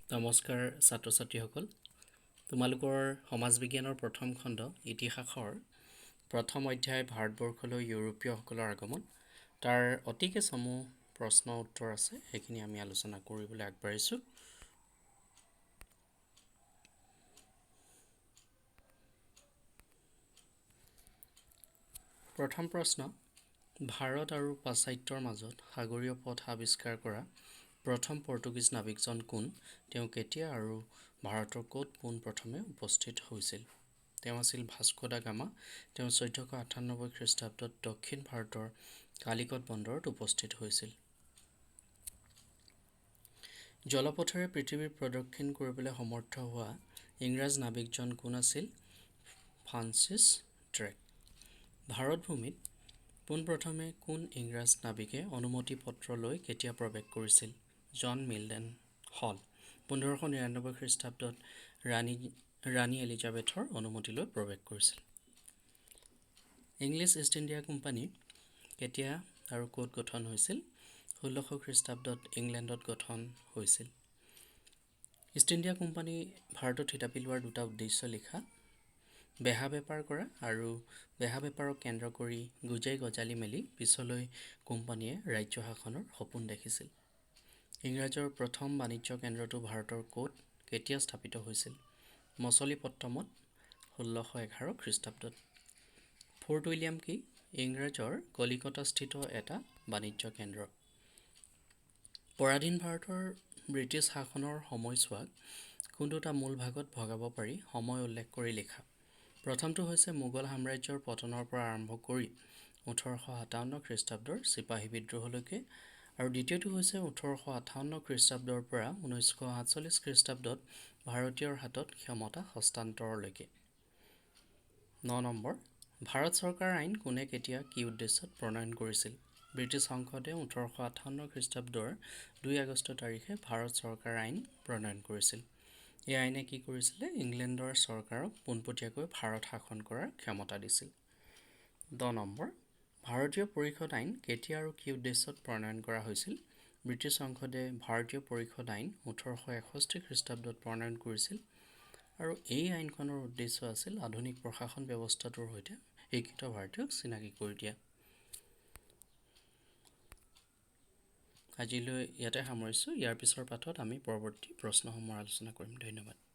নমস্কাৰ ছাত্ৰ ছাত্ৰীসকল তোমালোকৰ সমাজ বিজ্ঞানৰ প্ৰথম খণ্ড ইতিহাসৰ প্ৰথম অধ্যায় ভাৰতবৰ্ষলৈ ইউৰোপীয়সকলৰ আগমন তাৰ অতিকে সমূহ প্ৰশ্ন উত্তৰ আছে সেইখিনি আমি আলোচনা কৰিবলৈ আগবাঢ়িছোঁ। প্ৰথম প্ৰশ্ন, ভাৰত আৰু পাশ্চাত্যৰ মাজত সাগৰীয় পথ আৱিষ্কাৰ কৰা প্ৰথম পৰ্তুগীজ নাবিকজন কোন? তেওঁ কেতিয়া আৰু ভাৰতৰ ক'ত পোনপ্ৰথমে উপস্থিত হৈছিল? তেওঁ আছিল ভাস্কো দা গামা। তেওঁ 1498 খ্ৰীষ্টাব্দত দক্ষিণ ভাৰতৰ কালিকট বন্দৰত উপস্থিত হৈছিল। জলপথেৰে পৃথিৱীৰ প্ৰদক্ষিণ কৰিবলৈ সমৰ্থ হোৱা ইংৰাজ নাবিকজন কোন আছিল? Francis Drake. ভাৰত ভূমিত পোনপ্ৰথমে কোন ইংৰাজ নাবিকে অনুমতি পত্ৰ লৈ কেতিয়া প্ৰৱেশ কৰিছিল? জন মিল্ডেন হল। 1599 খ্ৰীষ্টাব্দত ৰাণী এলিজাবেথৰ অনুমতি লৈ প্ৰৱেশ কৰিছিল। ইংলিছ ইষ্ট ইণ্ডিয়া কোম্পানী কেতিয়া আৰু ক'ত গঠন হৈছিল? 1600 খ্ৰীষ্টাব্দত ইংলেণ্ডত গঠন হৈছিল। ইষ্ট ইণ্ডিয়া কোম্পানী ভাৰতত থিতাপি লোৱাৰ দুটা উদ্দেশ্য লিখা। বেহা বেপাৰ কৰা আৰু বেহা বেপাৰক কেন্দ্ৰ কৰি গুজাই গজালি মেলি পিছলৈ কোম্পানীয়ে ৰাজ্য শাসনৰ সপোন দেখিছিল। ইংৰাজৰ প্ৰথম বাণিজ্য কেন্দ্ৰটো ভাৰতৰ ক'ত কেতিয়া স্থাপিত হৈছিল? মছলিপট্টমত 1611 খ্ৰীষ্টাব্দত। ফৰ্ট উইলিয়াম কি? ইংৰাজৰ কলিকতাস্থিত এটা বাণিজ্য কেন্দ্ৰ। পৰাধীন ভাৰতৰ ব্ৰিটিছ শাসনৰ সময়ছোৱাক কোন দুটা মূল ভাগত ভগাব পাৰি সময় উল্লেখ কৰি লিখা। প্ৰথমটো হৈছে মোগল সাম্ৰাজ্যৰ পতনৰ পৰা আৰম্ভ কৰি 1857 খ্ৰীষ্টাব্দৰ চিপাহী বিদ্ৰোহলৈকে আৰু দ্বিতীয়টো হৈছে 1858 খ্ৰীষ্টাব্দৰ পৰা 1947 খ্ৰীষ্টাব্দত ভাৰতীয়ৰ হাতত ক্ষমতা হস্তান্তৰলৈকে। 9 নম্বৰ, ভাৰত চৰকাৰ আইন কোনে কেতিয়া কি উদ্দেশ্যত প্ৰণয়ন কৰিছিল? ব্ৰিটিছ সংসদে 1858 খ্ৰীষ্টাব্দৰ 2 আগষ্ট তাৰিখে ভাৰত চৰকাৰ আইন প্ৰণয়ন কৰিছিল। এই আইনে কি কৰিছিলে? ইংলেণ্ডৰ চৰকাৰক পোনপটীয়াকৈ ভাৰত শাসন কৰাৰ ক্ষমতা দিছিল। 10 নম্বৰ, ভাৰতীয় পৰিষদ আইন কেতিয়া আৰু কি উদ্দেশ্যত প্ৰণয়ন কৰা হৈছিল? ব্ৰিটিছ সংসদে ভাৰতীয় পৰিষদ আইন 1861 খ্ৰীষ্টাব্দত প্ৰণয়ন কৰিছিল আৰু এই আইনখনৰ উদ্দেশ্য আছিল আধুনিক প্ৰশাসন ব্যৱস্থাটোৰ সৈতে শিক্ষিত ভাৰতীয়ক চিনাকি কৰি দিয়া। আজিলৈ ইয়াতে সামৰিছোঁ। ইয়াৰ পিছৰ পাঠত আমি পৰৱৰ্তী প্ৰশ্নসমূহ আলোচনা কৰিম। ধন্যবাদ।